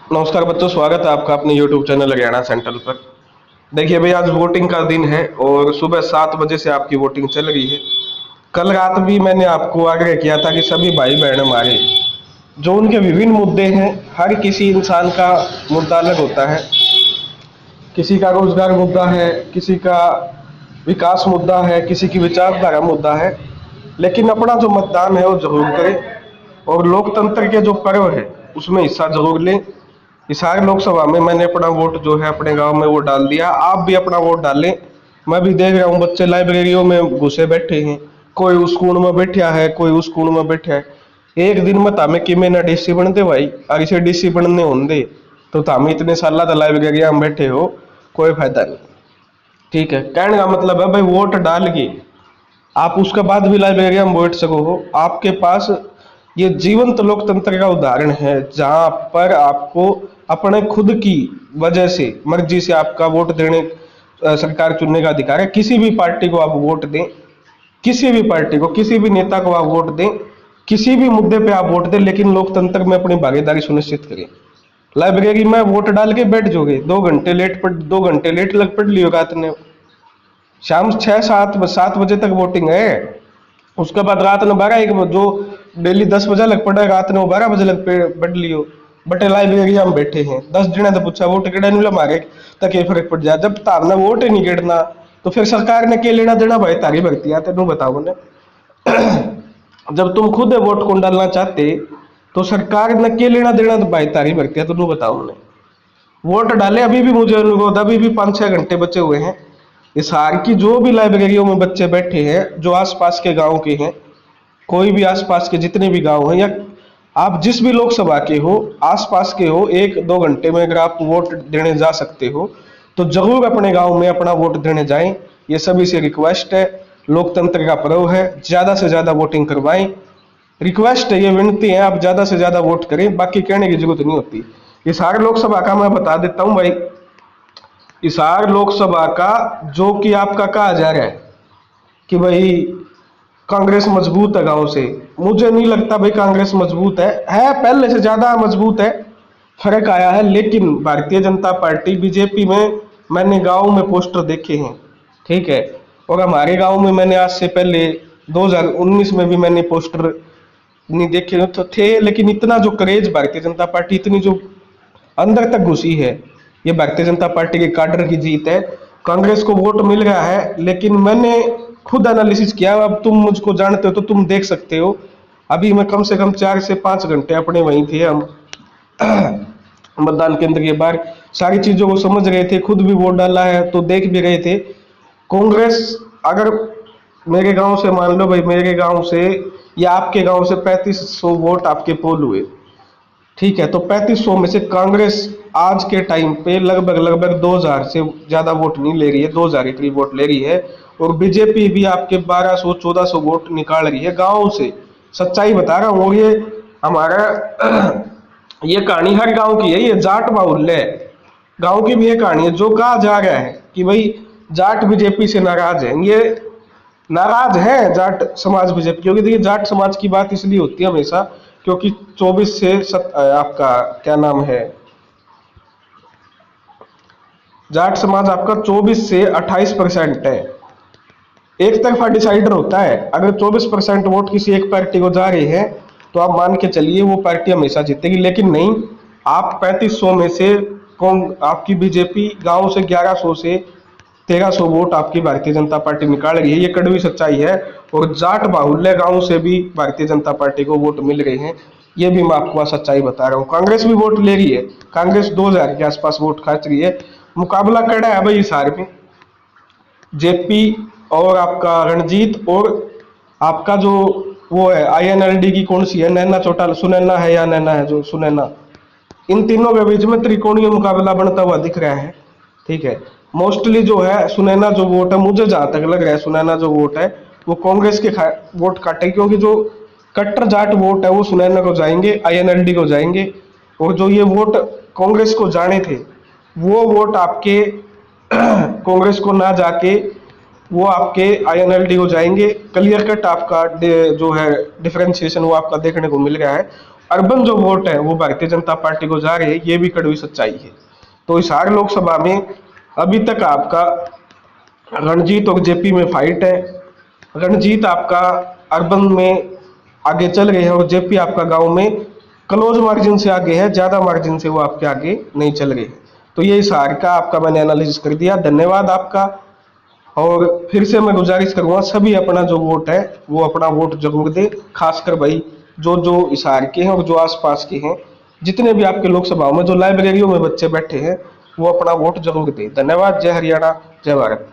नमस्कार बच्चों, स्वागत है आपका अपने YouTube चैनल हरियाणा सेंट्रल पर। देखिए भाई, आज वोटिंग का दिन है और सुबह 7 बजे से आपकी वोटिंग चल रही है। कल रात भी मैंने आपको आग्रह किया था कि सभी भाई बहन हमारे जो उनके विभिन्न मुद्दे हैं, हर किसी इंसान का मुद्दा अलग होता है। किसी का रोजगार मुद्दा है, किसी का विकास मुद्दा है, किसी की विचारधारा मुद्दा है। लेकिन अपना जो मतदान है वो जरूर करें और लोकतंत्र के जो पर्व है उसमें हिस्सा जरूर लें। इस हर लोकसभा में मैंने अपना वोट जो है अपने गांव में वो डाल दिया, आप भी अपना वोट डालें। मैं भी देख रहा हूँ बच्चे लाइब्रेरियों में घुसे बैठे हैं, कोई उस कोण में बैठा है, कोई उस कोण में बैठा है। एक दिन में तामे कि मैं ना डीसी बनते भाई, और इसे डीसी बनने होंगे तो तामे इतने साल लाइब्रेरिया में बैठे हो, कोई फायदा नहीं। ठीक है, कहने का मतलब है भाई वोट डाल के आप उसके बाद भी लाइब्रेरिया में बैठ सको हो। आपके पास ये जीवंत लोकतंत्र का उदाहरण है जहां पर आपको अपने खुद की वजह से, मर्जी से आपका वोट देने, सरकार चुनने का अधिकार है। किसी भी पार्टी को आप वोट दें, किसी भी पार्टी को, किसी भी नेता को आप वोट दें, किसी भी मुद्दे पे आप वोट दें, लेकिन लोकतंत्र में अपनी भागीदारी सुनिश्चित करें। लाइब्रेरी में वोट डाल के बैठ जाओगे, 2 घंटे लेट पढ़, 2 घंटे लेट लग पढ़ लियो रात ने, शाम 6 7 7 बजे तक वोटिंग है। उसके बाद रात में 12 1 बजे, जो डेली 10 बजे लग पड़ा है, रात में वो 12 बजे लग बढ़ लियो। बटे लाइब्रेरिया में बैठे हैं, 10 जने तो पूछा वोट गिड़ा नहीं मारे तक ये फर्क पड़ जाए। जब तारना वोट ही नहीं गिरना तो फिर सरकार ने क्या लेना देना भाई, तारी भर्ती आते तुम बताओ ने। जब तुम खुद वोट को डालना चाहते तो सरकार ने क्या लेना देना तो भाई, तारी भर्ती तुम बताओ ने। वोट डाले, अभी भी मुझे अनुरोध, अभी भी 5 6 घंटे बचे हुए हैं। इस हार की जो भी लाइब्रेरियों में बच्चे बैठे हैं, जो आसपास के गांव के हैं, कोई भी आसपास के जितने भी गांव हैं, या आप जिस भी लोकसभा के हो, आसपास के हो, 1 2 घंटे में अगर आप वोट देने जा सकते हो तो जरूर अपने गांव में अपना वोट देने जाएं। ये सभी से रिक्वेस्ट है, लोकतंत्र का पर्व है, ज्यादा से ज्यादा वोटिंग करवाएं। रिक्वेस्ट है, ये विनती है, आप ज्यादा से ज्यादा वोट करें, बाकी कहने की जरूरत नहीं होती। हिसार लोकसभा का मैं बता देता हूं भाई। हिसार लोकसभा का जो कि आपका कहा जा रहा है कि भाई कांग्रेस मजबूत है गांव से, मुझे नहीं लगता भाई कांग्रेस मजबूत है पहले से ज्यादा मजबूत है। फर्क आया है, लेकिन भारतीय जनता पार्टी बीजेपी में मैंने गांव में पोस्टर देखे हैं। ठीक है, और हमारे गांव में मैंने आज से पहले 2019 में भी मैंने पोस्टर नहीं देखे तो थे, लेकिन इतना जो क्रेज भारतीय जनता पार्टी, इतनी जो अंदर तक घुसी है, ये भारतीय जनता पार्टी के काडर की जीत है। कांग्रेस को वोट मिल रहा है, लेकिन मैंने खुद एनालिसिस किया, अब तुम मुझको जानते हो तो तुम देख सकते हो। अभी मैं कम से कम 4 से 5 घंटे अपने वहीं थे हम, मतदान केंद्र के बाहर सारी चीजों को समझ रहे थे, खुद भी वोट डाला है तो देख भी रहे थे। कांग्रेस, अगर मेरे गांव से मान लो भाई, मेरे गांव से या आपके गांव से 3500 वोट आपके पोल हुए, ठीक है, तो 3500 में से कांग्रेस आज के टाइम पे लगभग लगभग 2000 से ज्यादा वोट नहीं ले रही है, 2000 के करीब वोट ले रही है। और बीजेपी भी आपके 1200 1400 वोट निकाल रही है गांव से। सच्चाई बता रहा हूँ, और ये हमारा ये कहानी हर गांव की है, ये जाट बाहुल्य है। गांव की भी ये कहानी है, जो कहा जा रहा है कि भाई जाट बीजेपी से नाराज है, ये नाराज है जाट समाज बीजेपी। क्योंकि देखिए, जाट समाज की बात इसलिए होती है हमेशा क्योंकि 24 से आपका क्या नाम है, जाट समाज आपका 24 से 28% है। एक तरफा डिसाइडर होता है, अगर 24% वोट किसी एक पार्टी को जा रहे हैं तो आप मान के चलिए वो पार्टी हमेशा जीतेगी। लेकिन नहीं, आप 3500 में से कौन, आपकी बीजेपी गांव से 1100 से 1300 वोट आपकी भारतीय जनता पार्टी निकाल रही है, ये कड़वी सच्चाई है। और जाट बाहुल्य गांव से भी भारतीय जनता पार्टी को वोट मिल रहे हैं, ये भी मैं आपको सच्चाई बता रहा हूँ। कांग्रेस भी वोट ले रही है, कांग्रेस 2000 के आसपास वोट खाच रही है। मुकाबला कड़ा है भाई इस हार में, जेपी और आपका रणजीत, और आपका जो वो है आईएनएलडी की कौन सी है, नैना चौटाला, सुनैना है या नैना है, जो सुनैना, इन तीनों के बीच में त्रिकोणीय मुकाबला बनता हुआ दिख रहा है। ठीक है, मोस्टली जो है सुनैना जो वोट है, मुझे जहां तक लग रहा है सुनैना जो वोट है वो कांग्रेस के वोट काटे, क्योंकि जो कट्टर जाट वोट है वो सुनैना को जाएंगे, आईएनएलडी को जाएंगे। और जो ये वोट कांग्रेस को जाने थे वो वोट आपके कांग्रेस को ना जाके वो आपके आईएनएलडी को जाएंगे। क्लियर कट आपका जो है डिफरेंशिएशन वो आपका देखने को मिल रहा है। अर्बन जो वोट है वो भारतीय जनता पार्टी को जा रही है, ये भी कड़वी सच्चाई है। तो हिसार लोकसभा में अभी तक आपका रणजीत और जेपी में फाइट है। रणजीत आपका अर्बन में आगे चल रहे हैं और जेपी आपका गांव में क्लोज मार्जिन से आगे है, ज्यादा मार्जिन से वो आपके आगे नहीं चल रहे हैं। तो ये हिसार का आपका मैंने एनालिसिस कर दिया, धन्यवाद आपका। और फिर से मैं गुजारिश करूंगा सभी अपना जो वोट है वो अपना वोट जरूर दे, खासकर भाई जो जो हिसार के हैं और जो आसपास के हैं, जितने भी आपके लोकसभा में जो लाइब्रेरियों में बच्चे बैठे हैं वो अपना वोट जरूर दे। धन्यवाद। जय हरियाणा, जय भारत।